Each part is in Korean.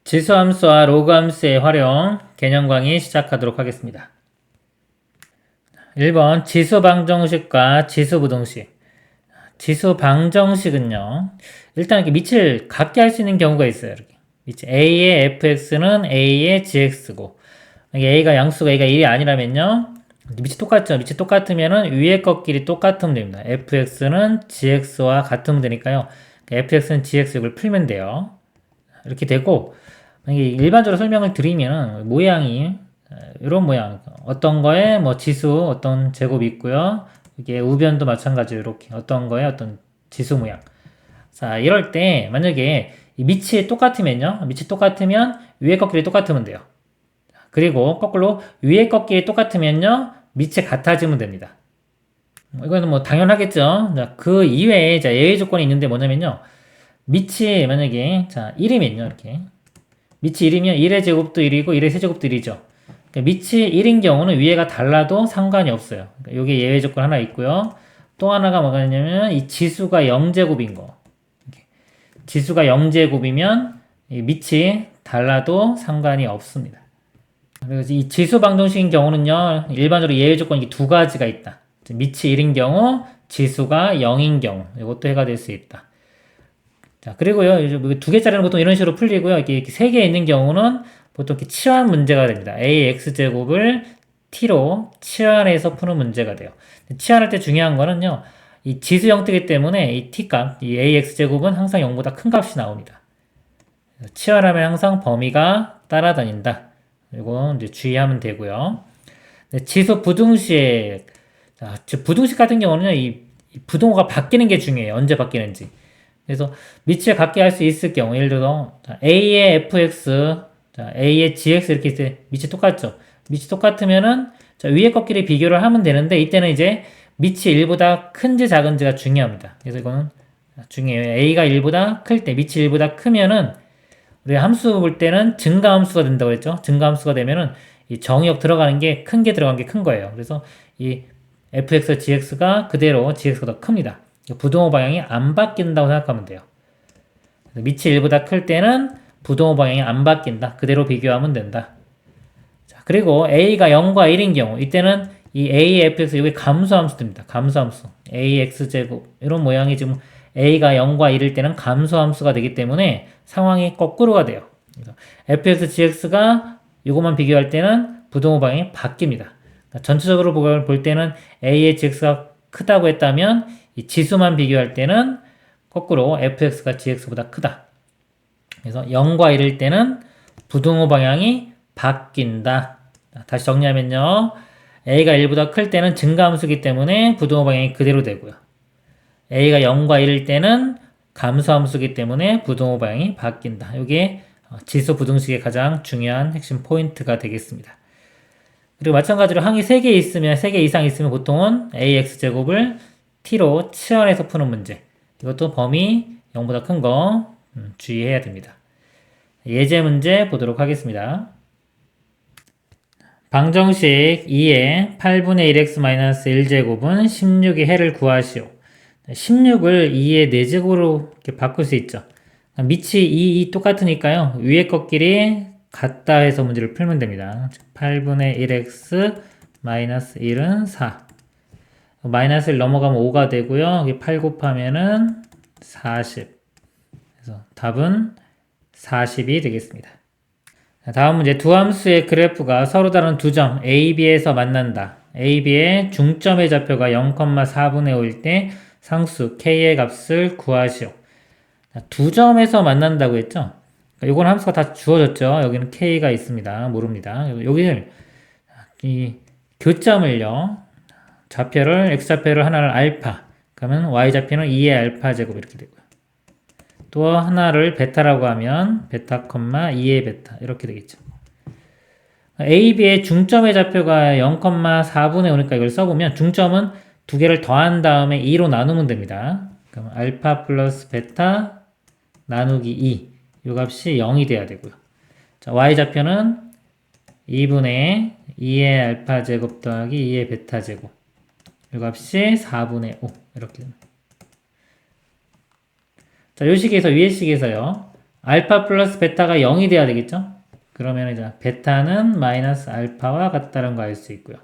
지수함수와 로그함수의 활용 개념 강의 시작하도록 하겠습니다. 1번 지수방정식과 지수부등식. 지수방정식은요, 일단 이렇게 밑을 같게 할 수 있는 경우가 있어요. 이렇게 밑 a의 fx는 a의 gx고, a가 양수가 a가 1이 아니라면요, 밑이 똑같죠. 밑이 똑같으면은 위에 것끼리 똑같으면 됩니다. fx는 gx와 같으면 되니까요, fx는 gx 이걸 풀면 돼요. 이렇게 되고, 일반적으로 설명을 드리면 모양이 이런 모양, 어떤 거에 뭐 지수 어떤 제곱이 있고요. 이게 우변도 마찬가지로 이렇게 어떤 거에 어떤 지수 모양. 자, 이럴 때 만약에 이 밑이 똑같으면요, 밑이 똑같으면 위에 꺾기를 똑같으면 돼요. 그리고 거꾸로 위에 꺾기를 똑같으면요, 밑이 같아지면 됩니다. 이거는 뭐 당연하겠죠. 자, 그 이외에 자, 예외 조건이 있는데 뭐냐면요, 밑이 만약에 자 1이면요, 이렇게 밑이 1이면 1의 제곱도 1이고 1의 세제곱도 1이죠. 밑이 1인 경우는 위에가 달라도 상관이 없어요. 이게 예외 조건 하나 있고요. 또 하나가 뭐냐면 이 지수가 0제곱인 거. 지수가 0제곱이면 밑이 달라도 상관이 없습니다. 그래서 이 지수 방정식인 경우는요, 일반적으로 예외 조건이 두 가지가 있다. 밑이 1인 경우, 지수가 0인 경우, 이것도 해가 될 수 있다. 자, 그리고요, 두 개짜리는 보통 이런 식으로 풀리고요. 이렇게 세 개 있는 경우는 보통 이렇게 치환 문제가 됩니다. ax제곱을 t로 치환해서 푸는 문제가 돼요. 치환할 때 중요한 거는요, 이 지수 형태이기 때문에 이 t값, 이 ax제곱은 항상 0보다 큰 값이 나옵니다. 치환하면 항상 범위가 따라다닌다. 이거 이제 주의하면 되고요. 지수 부등식, 자, 부등식 같은 경우는요, 이 부등호가 바뀌는 게 중요해요. 언제 바뀌는지. 그래서 밑을 같게 할 수 있을 경우, 예를 들어 a의 fx, a의 gx 이렇게 있을 때 밑이 똑같죠. 밑이 똑같으면은 위에 꺾기를 비교를 하면 되는데, 이때는 이제 밑이 1보다 큰지 작은지가 중요합니다. 그래서 이거는 중요해요. a가 1보다 클 때, 밑이 1보다 크면은 우리 함수 볼 때는 증가함수가 된다고 했죠. 증가함수가 되면은 이 정의역 들어가는 게 큰 게 들어간 게 큰 거예요. 그래서 이 fx, gx가 그대로 gx가 더 큽니다. 부동호 방향이 안 바뀐다고 생각하면 돼요. 밑이 1보다 클 때는 부동호 방향이 안 바뀐다. 그대로 비교하면 된다. 자, 그리고 a가 0과 1인 경우, 이때는 이 a, fx, 이게 감소함수입니다. 감소함수. ax제곱. 이런 모양이 지금 a가 0과 1일 때는 감소함수가 되기 때문에 상황이 거꾸로가 돼요. 그래서 fx, gx가 이것만 비교할 때는 부동호 방향이 바뀝니다. 그러니까 전체적으로 볼 때는 a의 gx가 크다고 했다면 이 지수만 비교할 때는 거꾸로 fx가 gx보다 크다. 그래서 0과 1일 때는 부등호 방향이 바뀐다. 다시 정리하면요, a가 1보다 클 때는 증가함수이기 때문에 부등호 방향이 그대로 되고요. a가 0과 1일 때는 감소함수이기 때문에 부등호 방향이 바뀐다. 이게 지수 부등식의 가장 중요한 핵심 포인트가 되겠습니다. 그리고 마찬가지로 항이 3개 있으면, 3개 이상 있으면 보통은 ax제곱을 t로 치환해서 푸는 문제. 이것도 범위 0보다 큰 거 주의해야 됩니다. 예제 문제 보도록 하겠습니다. 방정식 2의 8분의 1x-1제곱은 16의 해를 구하시오. 16을 2의 4제곱으로 이렇게 바꿀 수 있죠. 밑이 2 똑같으니까요, 위에 것끼리 같다 해서 문제를 풀면 됩니다. 8분의 1x 마이너스 1은 4. 마이너스를 넘어가면 5가 되고요. 여기 8 곱하면은 40. 그래서 답은 40이 되겠습니다. 다음 문제, 두 함수의 그래프가 서로 다른 두 점 A, B에서 만난다. A, B의 중점의 좌표가 0,4분의 5일 때 상수 K의 값을 구하시오. 두 점에서 만난다고 했죠? 이건 함수가 다 주어졌죠. 여기는 K가 있습니다. 모릅니다. 여기를 이 교점을요, 좌표를 x좌표를 하나를 알파, 그러면 y좌표는 2의 알파 제곱 이렇게 되고요. 또 하나를 베타라고 하면 베타, 2의 베타 이렇게 되겠죠. A, B의 중점의 좌표가 0,4분의 5니까 이걸 써보면 중점은 두 개를 더한 다음에 2로 나누면 됩니다. 그럼 알파 플러스 베타 나누기 2, 이 값이 0이 돼야 되고요. 자, y좌표는 2분의 2의 알파 제곱 더하기 2의 베타 제곱, 이 값이 4분의 5 이렇게 됩니다. 자, 요 식에서 위의 식에서요, 알파 플러스 베타가 0이 돼야 되겠죠? 그러면 이제 베타는 마이너스 알파와 같다는 거 알 수 있고요.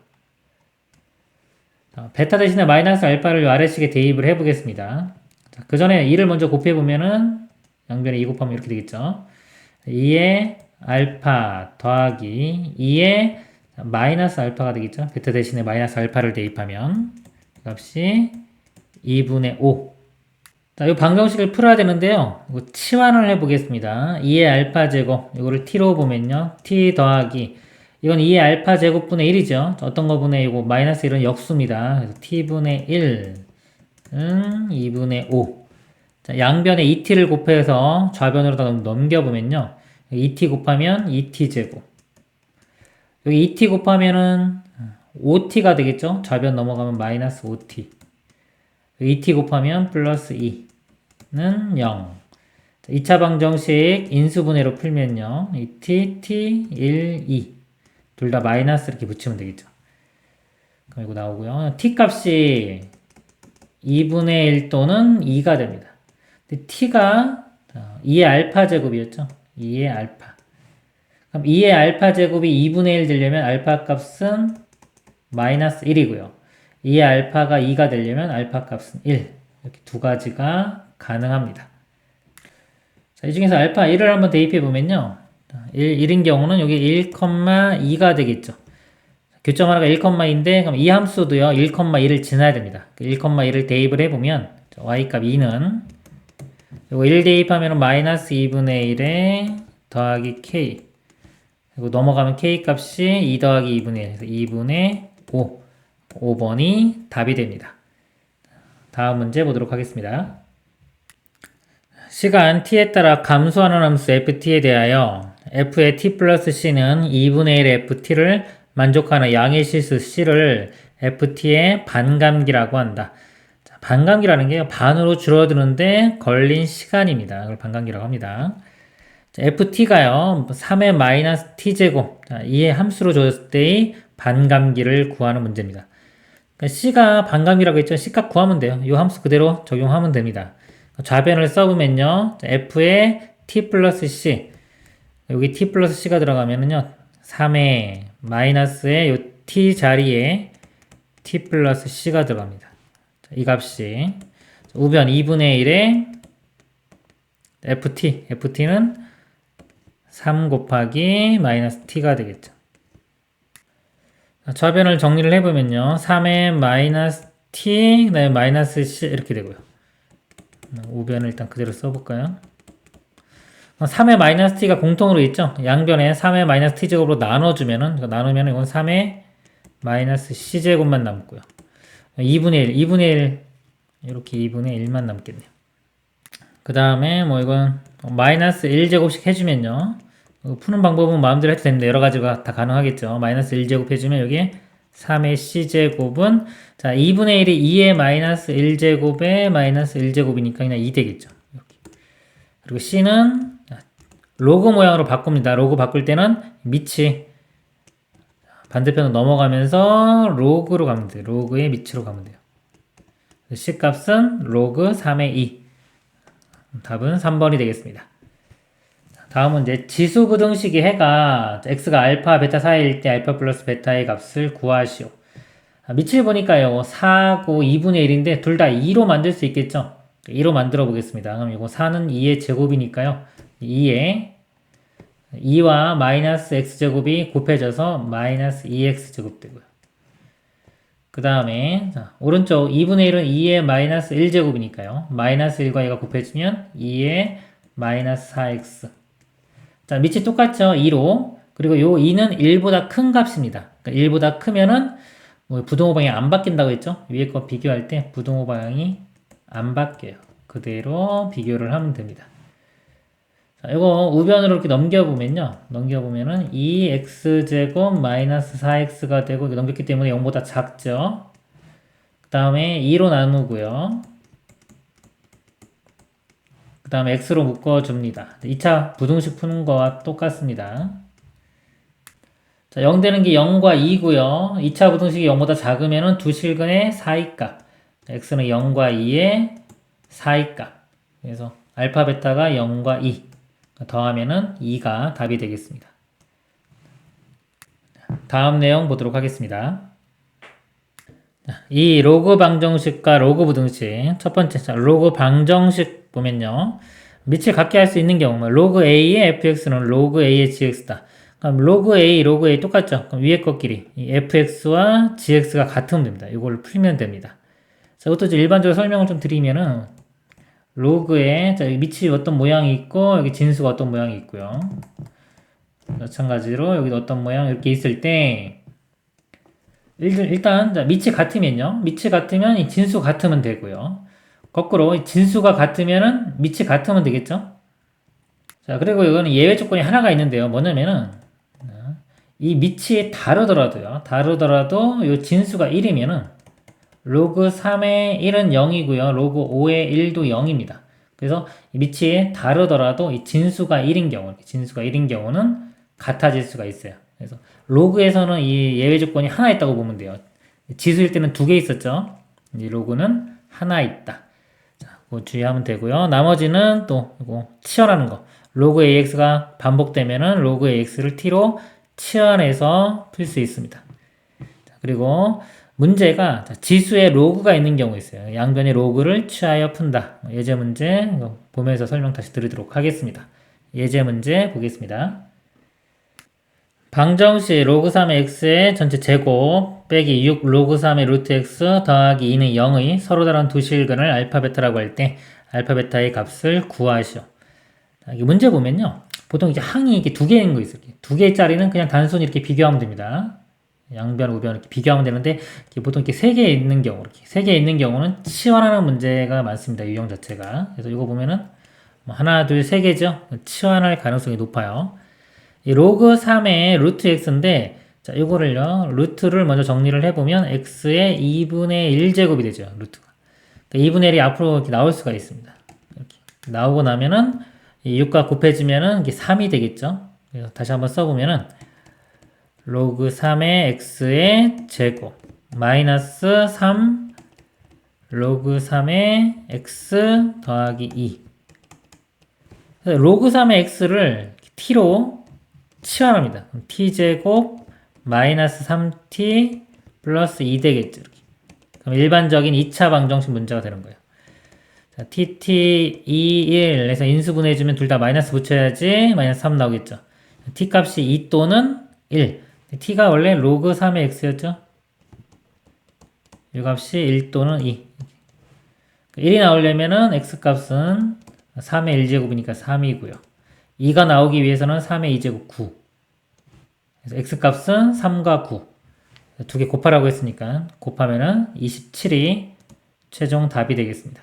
베타 대신에 마이너스 알파를 요 아래식에 대입을 해보겠습니다. 그 전에 2를 먼저 곱해보면은 양변에 2 곱하면 이렇게 되겠죠. 2의 알파 더하기 2의 마이너스 알파가 되겠죠. 베타 대신에 마이너스 알파를 대입하면 값이 2분의 5. 자, 이 방정식을 풀어야 되는데요. 이거 치환을 해보겠습니다. 2의 알파 제곱, 이거를 t로 보면요. t 더하기, 이건 2의 알파 제곱분의 1이죠. 어떤 거분의 이거 마이너스 1은 역수입니다. 그래서 t분의 1은 2분의 5. 자, 양변에 2t를 곱해서 좌변으로 넘겨보면요. 2t 곱하면 2t 제곱. 여기 2t 곱하면은 5t가 되겠죠? 좌변 넘어가면 마이너스 5t. 2t 곱하면 플러스 2는 0. 2차 방정식 인수분해로 풀면요. 2t, t, 1, 2. 둘 다 마이너스 이렇게 붙이면 되겠죠. 그럼 이거 나오고요. t 값이 2분의 1 또는 2가 됩니다. 근데 t가 2의 알파 제곱이었죠. 2의 알파. 그럼 2의 알파 제곱이 2분의 1 되려면 알파 값은 마이너스 1이고요. 2의 알파가 2가 되려면 알파 값은 1. 이렇게 두 가지가 가능합니다. 자, 이 중에서 알파 1을 한번 대입해 보면요. 1인 경우는 여기 1,2가 되겠죠. 교점 하나가 1,2인데 그럼 이 함수도요. 1,2를 지나야 됩니다. 1,2를 대입을 해보면 y값 2는 이거 1 대입하면 마이너스 2분의 1에 더하기 k, 그리고 넘어가면 k 값이 2 더하기 2분의 1, 그래서 2분의 5. 5번이 답이 됩니다. 다음 문제 보도록 하겠습니다. 시간 t에 따라 감소하는 함수 ft에 대하여 f의 t 플러스 c는 2분의 1 ft를 만족하는 양의 실수 c를 ft의 반감기라고 한다. 자, 반감기라는 게 반으로 줄어드는데 걸린 시간입니다. 그걸 반감기라고 합니다. 자, ft가요 3의 마이너스 t제곱, 이의 함수로 줬을 때의 반감기를 구하는 문제입니다. 그러니까 c가 반감기라고 했죠. c값 구하면 돼요. 이 함수 그대로 적용하면 됩니다. 좌변을 써보면요. f의 t 플러스 c, 여기 t 플러스 c가 들어가면은요. 3의 마이너스의 요 t 자리에 t 플러스 c가 들어갑니다. 이 값이 우변 2분의 1의 ft는 3 곱하기 마이너스 t가 되겠죠. 좌변을 정리를 해보면요. 3의 마이너스 t, 그 다음에 마이너스 c 이렇게 되고요. 우변을 일단 그대로 써볼까요? 3의 마이너스 t가 공통으로 있죠. 양변에 3의 마이너스 t 제곱으로 나눠주면은, 나누면은 이건 3의 마이너스 c 제곱만 남고요. 2분의 1, 이렇게 2분의 1만 남겠네요. 그 다음에 뭐 이건 마이너스 1제곱씩 해주면요. 푸는 방법은 마음대로 해도 되는데 여러 가지가 다 가능하겠죠. 마이너스 1제곱 해주면 여기에 3의 c제곱은 자 2분의 1이 2의 마이너스 1제곱에 마이너스 1제곱이니까 그냥 2 되겠죠. 이렇게. 그리고 c는 로그 모양으로 바꿉니다. 로그 바꿀 때는 밑이 반대편으로 넘어가면서 로그로 가면 돼요. 로그의 밑으로 가면 돼요. c 값은 로그 3의 2. 답은 3번이 되겠습니다. 다음 문제. 지수부등식의 해가 x가 알파, 베타 사이일 때 알파 플러스 베타의 값을 구하시오. 밑을 보니까요. 4고 2분의 1인데 둘 다 2로 만들 수 있겠죠? 2로 만들어 보겠습니다. 그럼 이거 4는 2의 제곱이니까요. 2와 마이너스 x제곱이 곱해져서 마이너스 2x제곱 되고요. 그 다음에 오른쪽 2분의 1은 2의 마이너스 1제곱이니까요. 마이너스 1과 2가 곱해지면 2의 마이너스 4x. 자, 밑이 똑같죠? 2로. 그리고 요 2는 1보다 큰 값입니다. 그러니까 1보다 크면은 뭐 부등호 방향이 안 바뀐다고 했죠? 위에 거 비교할 때 부등호 방향이 안 바뀌어요. 그대로 비교를 하면 됩니다. 자, 이거 우변으로 이렇게 넘겨보면은 2x제곱 마이너스 4x가 되고 이거 넘겼기 때문에 0보다 작죠? 그 다음에 2로 나누고요. 그 다음에 x로 묶어줍니다. 2차 부등식 푸는 거와 똑같습니다. 자, 0 되는 게 0과 2고요. 2차 부등식이 0보다 작으면은 두 실근의 사이값. x는 0과 2의 사이값. 그래서 알파, 베타가 0과 2. 더하면은 2가 답이 되겠습니다. 다음 내용 보도록 하겠습니다. 이 로그 방정식과 로그 부등식, 첫 번째 로그 방정식 보면요, 밑을 같게 할 수 있는 경우, 로그 a의 fx는 로그 a의 gx다. 그럼 로그 a, 로그 a 똑같죠? 그럼 위에 것끼리 이 fx와 gx가 같으면 됩니다. 이걸 풀면 됩니다. 자, 이것도 일반적으로 설명을 좀 드리면은 로그에 자, 여기 밑이 어떤 모양이 있고 여기 진수가 어떤 모양이 있고요. 마찬가지로 여기도 어떤 모양 이렇게 있을 때 일단 자, 밑이 같으면요. 밑이 같으면 이 진수 같으면 되고요. 거꾸로 이 진수가 같으면은 밑이 같으면 되겠죠. 자, 그리고 이거는 예외 조건이 하나가 있는데요. 뭐냐면은 이 밑이 다르더라도 이 진수가 1이면은 로그 3의 1은 0이고요. 로그 5의 1도 0입니다. 그래서 밑이 다르더라도 이 진수가 1인 경우는 같아질 수가 있어요. 그래서 로그에서는 이 예외 조건이 하나 있다고 보면 돼요. 지수일 때는 2개 있었죠. 이 로그는 하나 있다. 자, 그거 주의하면 되고요. 나머지는 또 이거 치환하는 거. 로그 AX가 반복되면은 로그 AX를 T로 치환해서 풀 수 있습니다. 자, 그리고 문제가 지수에 로그가 있는 경우 있어요. 양변의 로그를 취하여 푼다. 예제 문제 보면서 설명 다시 드리도록 하겠습니다. 예제 문제 보겠습니다. 방정식 로그 3의 x의 전체 제곱 빼기 6 로그 3의 루트 x 더하기 2는 0의 서로 다른 두 실근을 알파 베타라고 할 때 알파 베타의 값을 구하시오. 이 문제 보면요. 보통 이제 항이 이렇게 두 개인 거 있어요. 두 개짜리는 그냥 단순히 이렇게 비교하면 됩니다. 양변, 우변 이렇게 비교하면 되는데 보통 이렇게 세 개 있는 경우, 이렇게 세 개 있는 경우는 치환하는 문제가 많습니다. 유형 자체가. 그래서 이거 보면은 하나, 둘, 세 개죠. 치환할 가능성이 높아요. 이 로그 3의 루트 x인데 자, 이거를요. 루트를 먼저 정리를 해보면 x의 2분의 1제곱이 되죠. 루트가. 그러니까 2분의 1이 앞으로 이렇게 나올 수가 있습니다. 이렇게 나오고 나면은 이 6과 곱해지면은 이게 3이 되겠죠. 그래서 다시 한번 써보면은 로그 3의 x의 제곱 마이너스 3 로그 3의 x 더하기 2 로그 3의 x를 t로 치환합니다. t제곱 마이너스 3t 플러스 2 되겠죠. 이렇게. 그럼 일반적인 2차 방정식 문제가 되는 거예요. 자, tt 2, 1 해서 인수분해해주면 둘 다 마이너스 붙여야지 마이너스 3 나오겠죠. t 값이 2 또는 1 t가 원래 로그 3의 x였죠? 이 값이 1 또는 2. 1이 나오려면은 x값은 3의 1제곱이니까 3이고요. 2가 나오기 위해서는 3의 2제곱 9. 그래서 x값은 3과 9. 두 개 곱하라고 했으니까 곱하면은 27이 최종 답이 되겠습니다.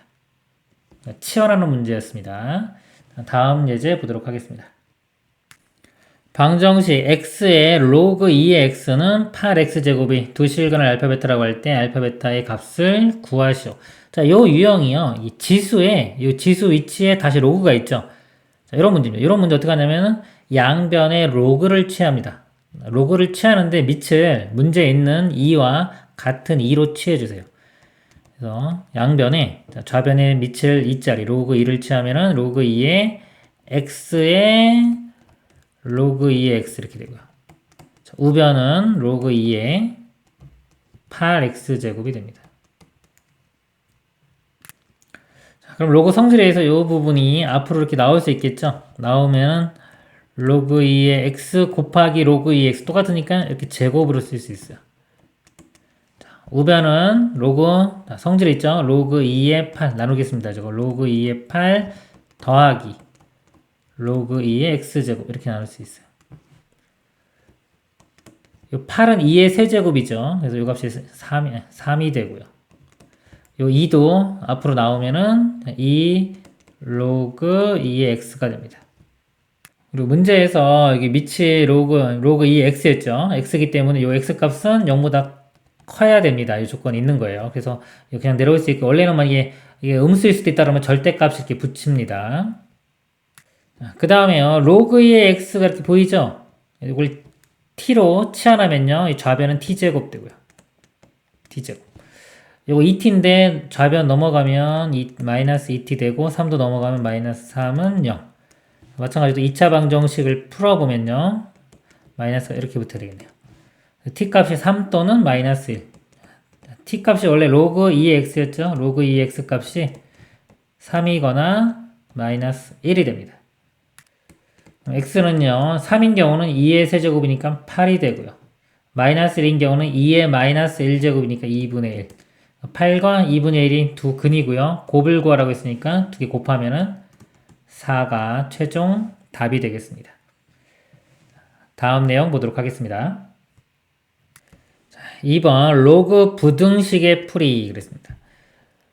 치환하는 문제였습니다. 다음 예제 보도록 하겠습니다. 방정식 x의 로그 2의 x는 8x제곱이 두 실근을 알파 베타라고 할 때 알파 베타의 값을 구하시오. 자, 요 유형이요. 이 지수에, 이 지수 위치에 다시 로그가 있죠. 자, 이런 문제입니다. 이런 문제 어떻게 하냐면은 양변의 로그를 취합니다. 로그를 취하는데 밑을 문제에 있는 2와 같은 2로 취해주세요. 그래서 양변에, 좌변의 밑을 2짜리 로그 2를 취하면은 로그 2의 x의 로그 2의 x 이렇게 되고요. 자, 우변은 로그 2의 8x제곱이 됩니다. 자, 그럼 로그 성질에서 이 부분이 앞으로 이렇게 나올 수 있겠죠? 나오면 로그 2의 x 곱하기 로그 2의 x 똑같으니까 이렇게 제곱으로 쓸 수 있어요. 자, 우변은 로그 성질 있죠? 로그 2의 8 나누겠습니다. 저거 로그 2의 8 더하기 로그 2의 x제곱 이렇게 나눌 수 있어요. 이 8은 2의 세제곱이죠. 그래서 이 값이 3이 되고요. 이 2도 앞으로 나오면은 2 로그 2의 x가 됩니다. 그리고 문제에서 여기 밑이 로그 2의 x였죠. x이기 때문에 이 x값은 0보다 커야 됩니다. 이 조건이 있는 거예요. 그래서 그냥 내려올 수 있고 원래는 만약에 이게 음수일 수도 있다 그러면 절대값이 이렇게 붙입니다. 그 다음에요. 로그 2의 x가 이렇게 보이죠? 이걸 t로 치환하면요. 이 좌변은 t제곱 되고요. t제곱. 요거 2t인데 좌변 넘어가면 마이너스 2t 되고 3도 넘어가면 마이너스 3은 0. 마찬가지로 2차 방정식을 풀어보면요. 마이너스가 이렇게 붙어야 되겠네요. t값이 3 또는 마이너스 1. t값이 원래 로그 2x였죠. 로그 2x 값이 3이거나 마이너스 1이 됩니다. x는요. 3인 경우는 2의 세제곱이니까 8이 되고요. 마이너스 1인 경우는 2의 마이너스 1제곱이니까 2분의 1. 8과 2분의 1이 두 근이고요. 곱을 구하라고 했으니까 두 개 곱하면은 4가 최종 답이 되겠습니다. 다음 내용 보도록 하겠습니다. 2번 로그 부등식의 풀이 그랬습니다.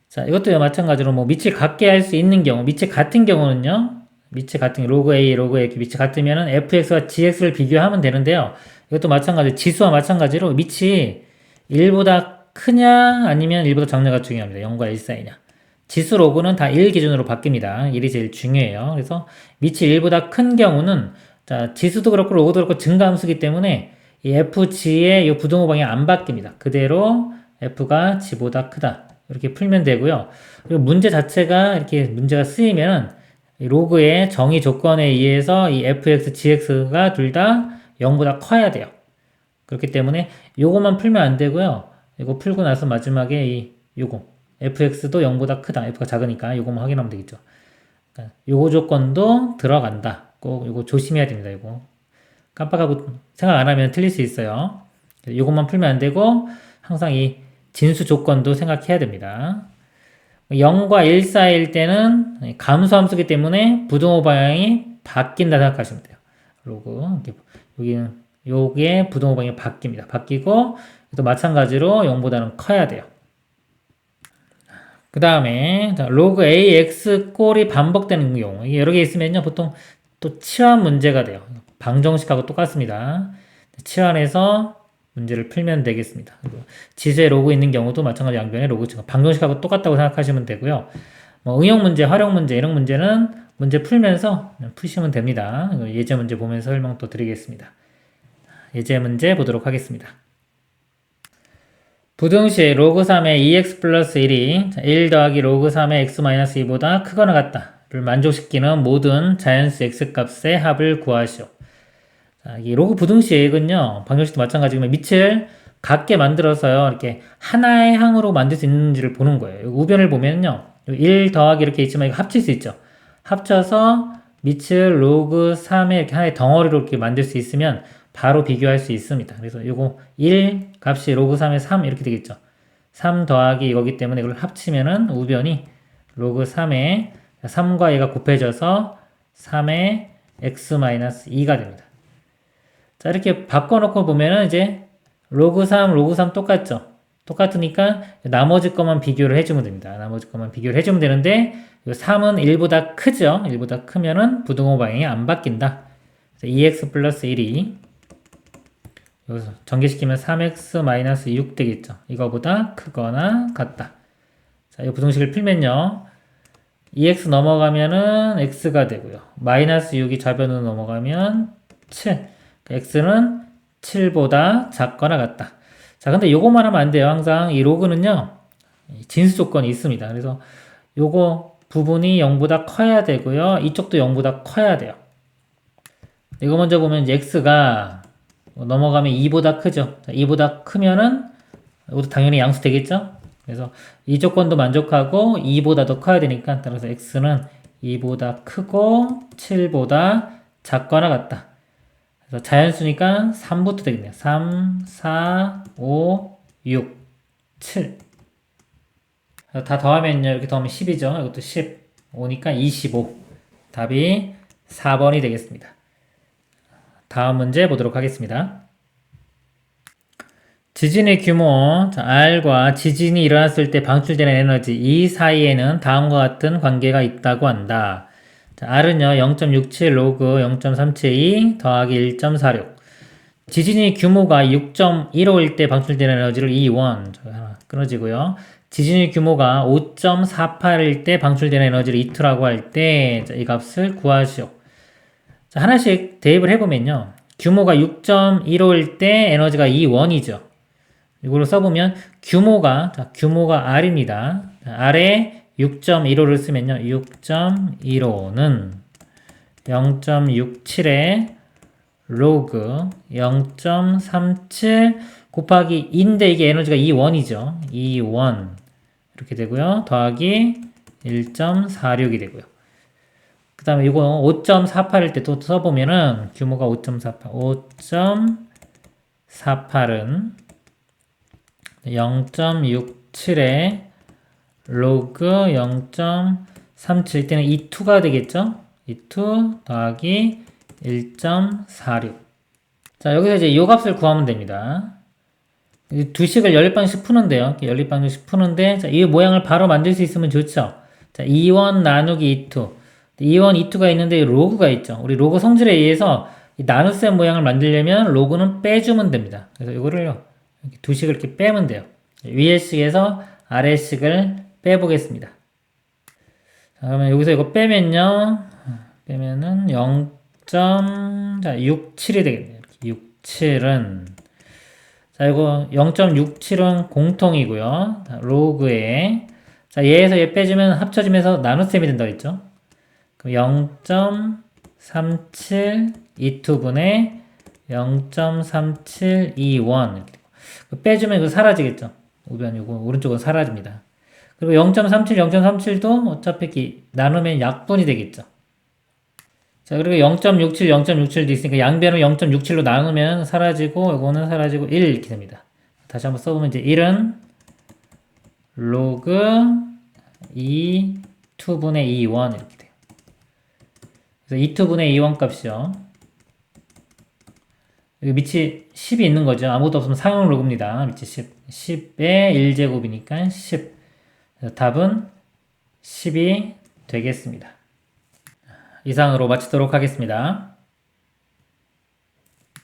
자, 이것도 마찬가지로 뭐 밑을 같게 할 수 있는 경우, 밑이 같은 경우는요. 밑이 같은 로그 A, 로그 A 밑이 같으면은 fx와 gx를 비교하면 되는데요. 이것도 마찬가지로 지수와 마찬가지로 밑이 1보다 크냐 아니면 1보다 작냐가 중요합니다. 0과 1 사이냐. 지수 로그는 다 1 기준으로 바뀝니다. 1이 제일 중요해요. 그래서 밑이 1보다 큰 경우는 자, 지수도 그렇고 로그도 그렇고 증가함수기 때문에 이 fg의 이 부등호 방향이 안 바뀝니다. 그대로 f가 g보다 크다. 이렇게 풀면 되고요. 그리고 문제 자체가 이렇게 문제가 쓰이면은 로그의 정의 조건에 의해서 이 fx, gx가 둘 다 0보다 커야 돼요. 그렇기 때문에 요것만 풀면 안 되고요. 이거 풀고 나서 마지막에 요거 fx도 0보다 크다. f가 작으니까 요것만 확인하면 되겠죠. 그러니까 요거 조건도 들어간다. 꼭 요거 조심해야 됩니다. 요거 깜빡하고 생각 안 하면 틀릴 수 있어요. 요것만 풀면 안 되고 항상 이 진수 조건도 생각해야 됩니다. 0과 1 사이일 때는 감소함수기 때문에 부등호 방향이 바뀐다 생각하시면 돼요. 로그 여기는 요게 부등호 방향이 바뀝니다. 바뀌고 또 마찬가지로 0보다는 커야 돼요. 그 다음에 로그 ax 꼴이 반복되는 경우 이게 여러 개 있으면요 보통 또 치환 문제가 돼요. 방정식하고 똑같습니다. 치환해서 문제를 풀면 되겠습니다. 그리고 지수에 로그 있는 경우도 마찬가지 양변에 로그 방정식하고 똑같다고 생각하시면 되고요. 뭐 응용 문제, 활용 문제 이런 문제는 문제 풀면서 푸시면 됩니다. 예제 문제 보면서 설명 또 드리겠습니다. 예제 문제 보도록 하겠습니다. 부등식 로그 3의 2x 플러스 1이 1 더하기 로그 3의 x 마이너스 2보다 크거나 같다를 만족시키는 모든 자연수 x 값의 합을 구하시오. 자, 이 로그 부등식은요, 방정식도 마찬가지지만 밑을 같게 만들어서요, 이렇게 하나의 항으로 만들 수 있는지를 보는 거예요. 우변을 보면요, 1 더하기 이렇게 있지만 이거 합칠 수 있죠. 합쳐서 밑을 로그 3의 이렇게 하나의 덩어리로 이렇게 만들 수 있으면 바로 비교할 수 있습니다. 그래서 요거 1 값이 로그 3의 3 이렇게 되겠죠. 3 더하기 이거기 때문에 이걸 합치면은 우변이 로그 3의 3과 얘가 곱해져서 3의 x-2가 됩니다. 자, 이렇게 바꿔놓고 보면은 이제 로그 3, 로그 3 똑같죠? 똑같으니까 나머지 것만 비교를 해주면 됩니다. 나머지 것만 비교를 해주면 되는데 3은 1보다 크죠? 1보다 크면은 부등호 방향이 안 바뀐다. 2x 플러스 1이 여기서 전개시키면 3x-6 되겠죠? 이거보다 크거나 같다. 자, 이 부등식을 풀면요. 2x 넘어가면은 x가 되고요. 마이너스 6이 좌변으로 넘어가면 7. x는 7보다 작거나 같다. 자, 근데 요거만 하면 안 돼요. 항상 이 로그는요, 진수 조건이 있습니다. 그래서 요거 부분이 0보다 커야 되고요. 이쪽도 0보다 커야 돼요. 이거 먼저 보면 이제 x가 넘어가면 2보다 크죠. 자, 2보다 크면은 이것도 당연히 양수 되겠죠. 그래서 이 조건도 만족하고 2보다 더 커야 되니까 따라서 x는 2보다 크고 7보다 작거나 같다. 그래서 자연수니까 3부터 되겠네요. 3, 4, 5, 6, 7. 다 더하면요. 이렇게 더하면 10이죠. 이것도 10. 5니까 25. 답이 4번이 되겠습니다. 다음 문제 보도록 하겠습니다. 지진의 규모, R과 지진이 일어났을 때 방출되는 에너지, 이 사이에는 다음과 같은 관계가 있다고 한다. 자, R은요, 0.67 로그 0.372 더하기 1.46. 지진의 규모가 6.15일 때 방출되는 에너지를 E1, 하나 끊어지고요. 지진의 규모가 5.48일 때 방출되는 에너지를 E2라고 할 때, 이 값을 구하시오. 자, 하나씩 대입을 해보면요. 규모가 6.15일 때 에너지가 E1이죠. 이걸로 써보면 규모가 R입니다. R에 6.15를 쓰면요. 6.15는 0.67에 로그 0.37 곱하기 2인데 이게 에너지가 2원이죠. 2원 이렇게 되고요. 더하기 1.46이 되고요. 그 다음에 이거 5.48일 때 또 써보면은 규모가 5.48 5.48은 0.67에 로그 0.37 때는 2,2가 되겠죠? 2 더하기 1.46. 자, 여기서 이제 요 값을 구하면 됩니다. 두 식을 연립방식 푸는데요. 연립방식 푸는데, 자, 이 모양을 바로 만들 수 있으면 좋죠. 자, 2원 나누기 2. 2원, 2가 있는데 로그가 있죠. 우리 로그 성질에 의해서 이 나눗셈 모양을 만들려면 로그는 빼주면 됩니다. 그래서 이거를요, 두 식을 이렇게 빼면 돼요. 위의 식에서 아래 식을 빼보겠습니다. 자, 그러면 여기서 이거 빼면요, 빼면은 0.67이 되겠네요. 67은, 자, 이거 0.67은 공통이고요. 자, 로그에, 자, 얘에서 얘 빼주면 합쳐지면서 나눗셈이 된다고 했죠. 그럼 0.37 2분의 0.3721 이렇게 되고. 빼주면 이거 사라지겠죠. 우변 이거 오른쪽은 사라집니다. 그리고 0.37, 0.37도 어차피 나누면 약분이 되겠죠. 자, 그리고 0.67, 0.67도 있으니까 양변을 0.67로 나누면 사라지고, 이거는 사라지고 1 이렇게 됩니다. 다시 한번 써보면 이제 1은 로그 2분의 2원 이렇게 돼요. 그래서 2분의 2원 값이요. 여기 밑이 10이 있는 거죠. 아무것도 없으면 상용 로그입니다. 밑이 10. 10의 1제곱이니까 10. 그래서 답은 10이 되겠습니다. 이상으로 마치도록 하겠습니다.